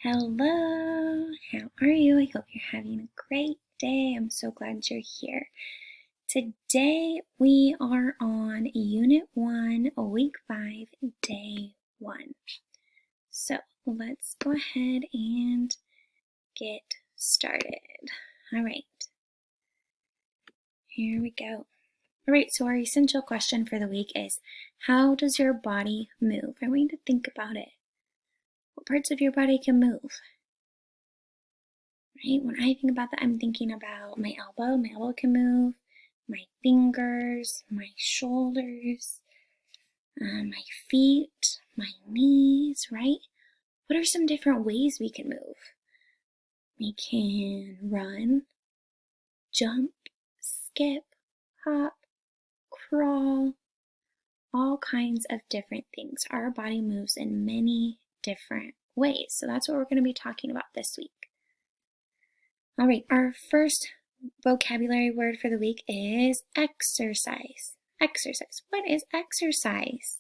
Hello, how are you? I hope you're having a great day. I'm so glad you're here. Today we are on Unit 1, Week 5, Day 1. So let's go ahead and get started. All right, here we go. All right, so our essential question for the week is, how does your body move? I want you to think about it. What parts of your body can move? Right? When I think about that, I'm thinking about my elbow. My elbow can move, my fingers, my shoulders, my feet, my knees, right? What are some different ways we can move? We can run, jump, skip, hop, crawl, all kinds of different things. Our body moves in many different ways. So that's what we're going to be talking about this week. All right, our first vocabulary word for the week is exercise. Exercise. What is exercise?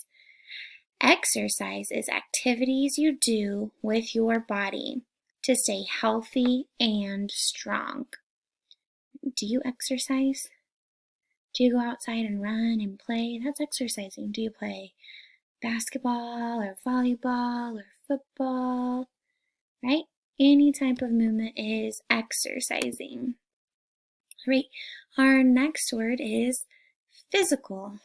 Exercise is activities you do with your body to stay healthy and strong. Do you exercise? Do you go outside and run and play? That's exercising. Do you play basketball or volleyball or football? Right? Any type of movement is exercising. All right, our next word is physical.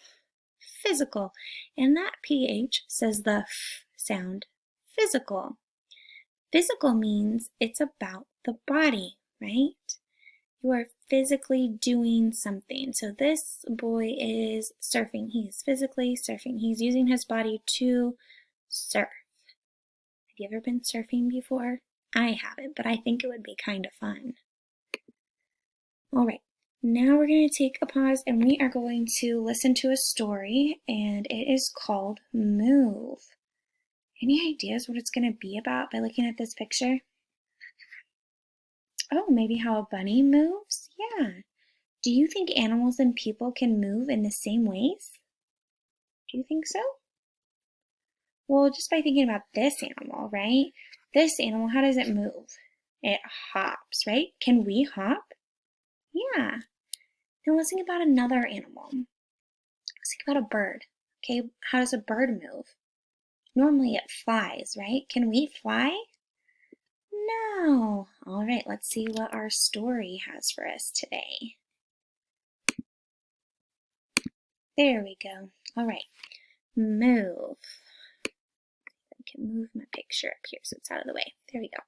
Physical. And that PH says the F sound. Physical. Physical means it's about the body, right? You are physically doing something. So this boy is surfing. He's physically surfing. He's using his body to surf. Have you ever been surfing before? I haven't, but I think it would be kind of fun. All right, now we're going to take a pause and we are going to listen to a story, and it is called Move. Any ideas what it's going to be about by looking at this picture? Oh, maybe how a bunny moves? Yeah. Do you think animals and people can move in the same ways? Do you think so? Well, just by thinking about this animal, right? This animal, how does it move? It hops, right? Can we hop? Yeah. Now let's think about another animal. Let's think about a bird. Okay, how does a bird move? Normally it flies, right? Can we fly? No. All right, let's see what our story has for us today. There we go. All right, move. I can move my picture up here so it's out of the way. There we go.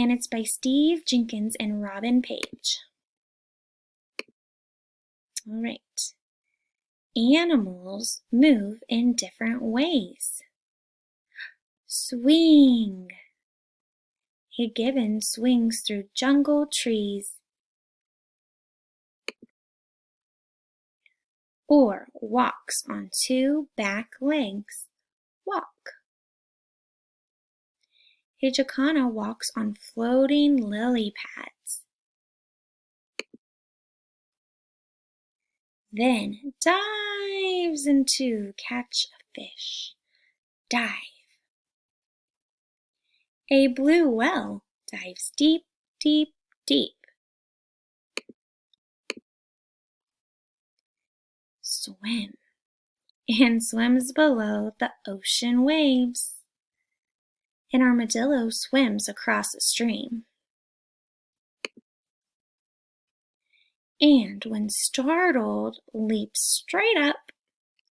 And it's by Steve Jenkins and Robin Page. All right. Animals move in different ways. Swing. A gibbon swings through jungle trees. Or walks on two back legs. Walk. A jacana walks on floating lily pads. Then dives in to catch a fish. Dive. A blue whale dives deep, deep, deep. Swim. And swims below the ocean waves. An armadillo swims across a stream. And when startled, leaps straight up.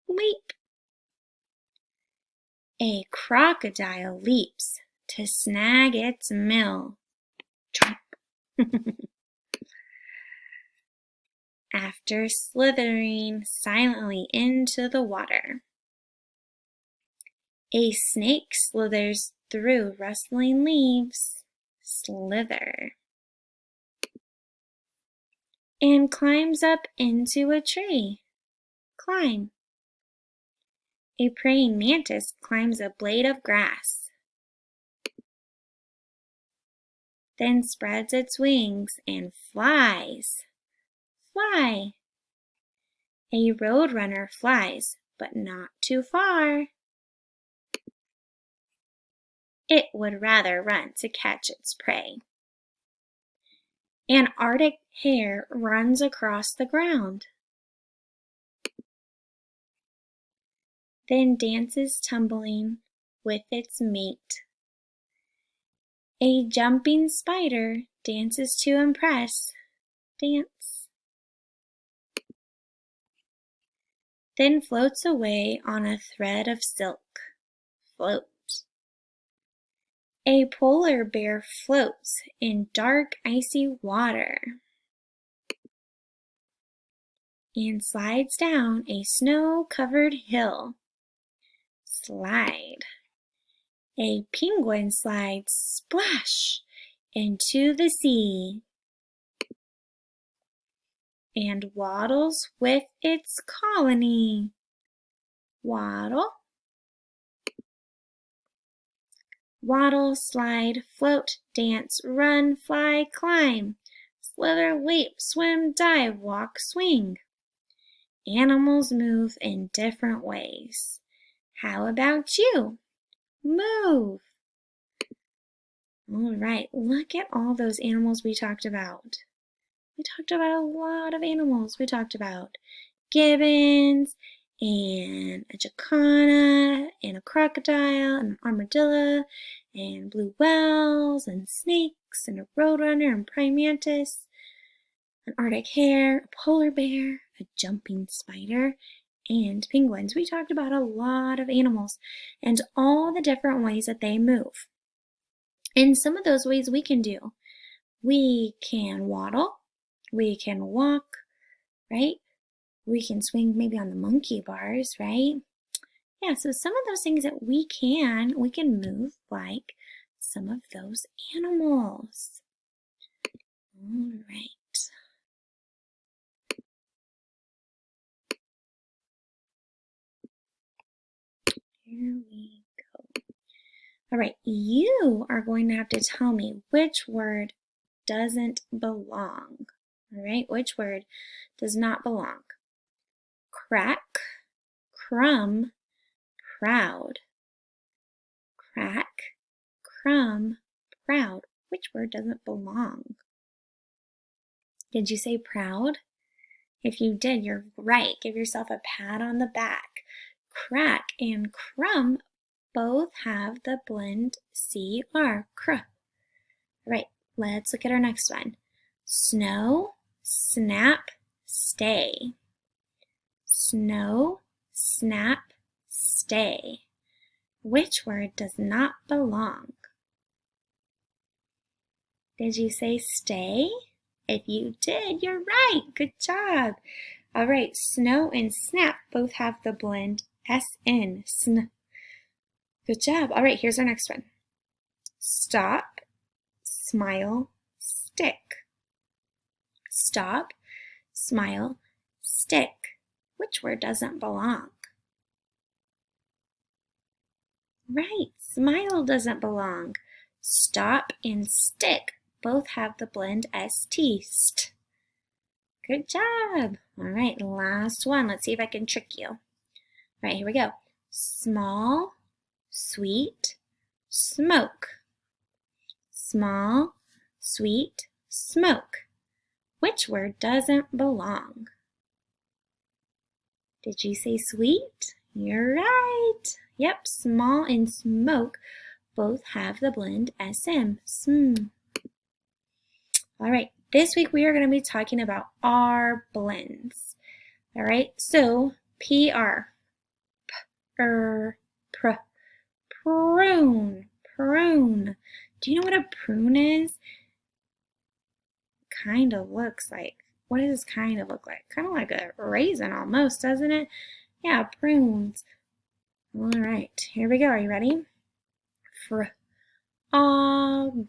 Leap. A crocodile leaps to snag its meal. Chomp. After slithering silently into the water. A snake slithers through rustling leaves. Slither. And climbs up into a tree. Climb. A praying mantis climbs a blade of grass. Then spreads its wings and flies. Fly. A roadrunner flies, but not too far. it would rather run to catch its prey. An Arctic hare runs across the ground, then dances tumbling with its mate. A jumping spider dances to impress. Dance. Then floats away on a thread of silk. Float. A polar bear floats in dark, icy water and slides down a snow-covered hill. Slide. A penguin slides splash into the sea and waddles with its colony. Waddle. Waddle, slide, float, dance, run, fly, climb, slither, leap, swim, dive, walk, swing. Animals move in different ways. How about you? Move! All right, look at all those animals we talked about. We talked about a lot of animals. We talked about gibbons, and a jacana, and a crocodile, and an armadillo, and blue whales, and snakes, and a roadrunner, and praying mantis, an Arctic hare, a polar bear, a jumping spider, and penguins. We talked about a lot of animals and all the different ways that they move. And some of those ways we can do. We can waddle, we can walk, right? We can swing maybe on the monkey bars, right? Yeah, so some of those things that we can move like some of those animals. All right. Here we go. All right, you are going to have to tell me which word doesn't belong. All right, which word does not belong? Crack, crumb, proud. Crack, crumb, proud. Which word doesn't belong? Did you say proud? If you did, you're right. Give yourself a pat on the back. Crack and crumb both have the blend CR. Cr. All right, let's look at our next one. Snow, snap, stay. Snow, snap, stay. Which word does not belong? Did you say stay? If you did, you're right. Good job. All right, snow and snap both have the blend SN. Sn. Good job. All right, here's our next one. Stop, smile, stick. Stop, smile, stick. Which word doesn't belong? Right, smile doesn't belong. Stop and stick both have the blend ST. St. Good job. All right, last one. Let's see if I can trick you. All right, here we go. Small, sweet, smoke. Small, sweet, smoke. Which word doesn't belong? Did you say sweet? You're right. Yep, small and smoke both have the blend SM. Sm. All right, this week we are going to be talking about our blends. All right, so PR, pr, prune, prune. Do you know what a prune is? Kind of looks like, what does this kind of look like? Kind of like a raisin almost, doesn't it? Yeah, prunes. All right, here we go. Are you ready? Frog. Oh,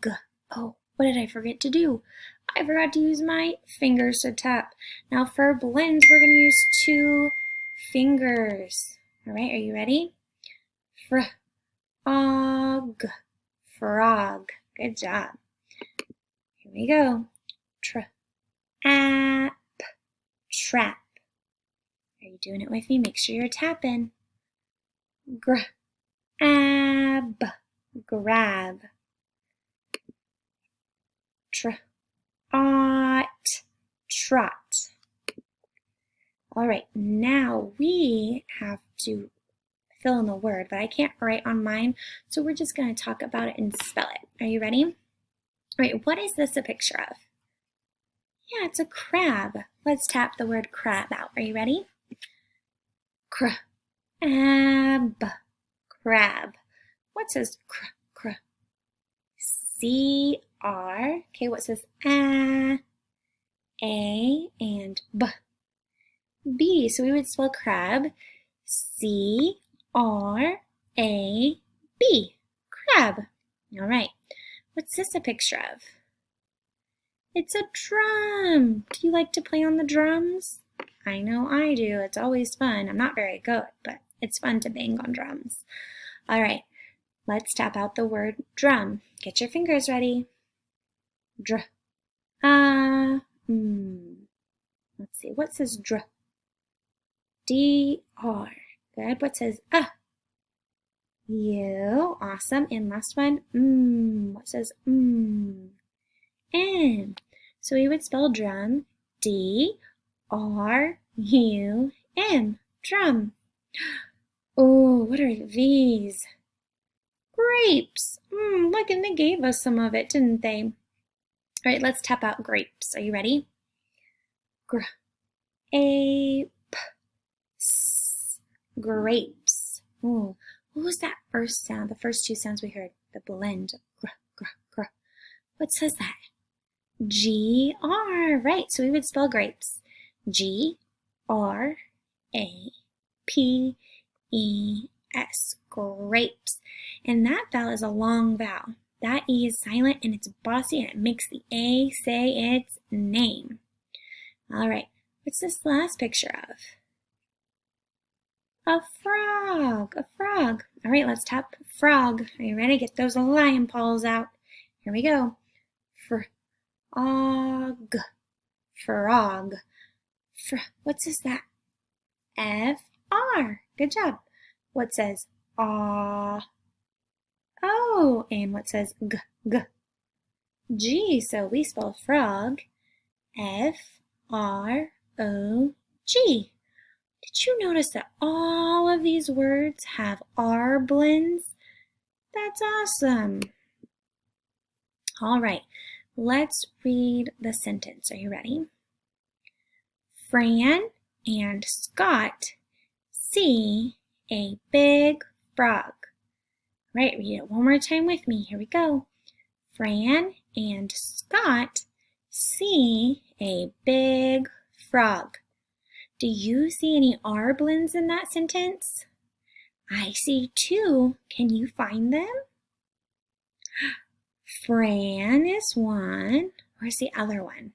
what did I forget to do? I forgot to use my fingers to tap. Now for blends, we're going to use 2 fingers. All right, are you ready? Frog. Frog. Good job. Here we go. Trap. Trap. Are you doing it with me? Make sure you're tapping. Grab. grab. Trot, trot. All right, now we have to fill in the word, but I can't write on mine, so we're just going to talk about it and spell it. Are you ready? All right, what is this a picture of? Yeah, it's a crab. Let's tap the word crab out. Are you ready? Crab. Crab. What says cr? C-R. Okay, what says A and B? B. So we would spell crab C-R-A-B. Crab. All right. What's this a picture of? It's a drum. Do you like to play on the drums? I know I do. It's always fun. I'm not very good, but it's fun to bang on drums. All right. Let's tap out the word drum. Get your fingers ready. Dr. Let's see. What says dr? D-R. Good. What says U. Awesome. And last one. What says M? So we would spell drum D-R-U-M. Drum. Oh, what are these? Grapes. Look, and they gave us some of it, didn't they? All right, let's tap out grapes. Are you ready? Grapes. Oh, what was that first sound? The first two sounds we heard. The blend. Gr. What says that? G-R. Right, so we would spell grapes. G-R-A-P-E-S. Grapes. And that vowel is a long vowel. That E is silent and it's bossy and it makes the A say its name. All right, what's this last picture of? A frog. A frog. All right, let's tap frog. Are you ready? Get those lion paws out. Here we go. Frog. Frog. What says that? F-R. Good job. What says aw? Oh, and what says g? G. So we spell frog F-R-O-G. Did you notice that all of these words have R blends? That's awesome. All right, let's read the sentence. Are you ready? Fran and Scott see a big frog. Right, read it one more time with me. Here we go. Fran and Scott see a big frog. Do you see any R blends in that sentence? I see two. Can you find them? Fran is one. Where's the other one?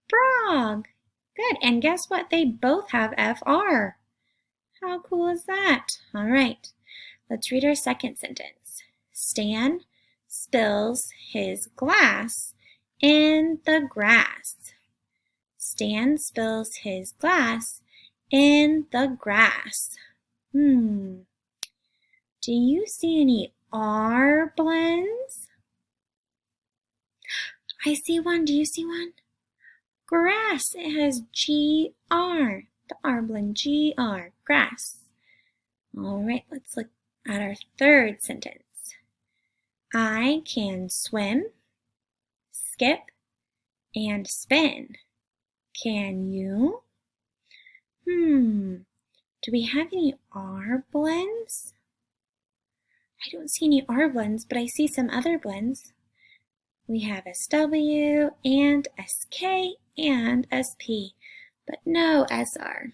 Frog. Good. And guess what? They both have FR. How cool is that? All right. Let's read our second sentence. Stan spills his glass in the grass. Stan spills his glass in the grass. Do you see any R blends? I see one. Do you see one? Grass. It has G-R. The R blend, G-R. Grass. All right, let's look at our third sentence. I can swim, skip, and spin. Can you? Do we have any R blends? I don't see any R blends, but I see some other blends. We have SW and SK and SP, but no SR.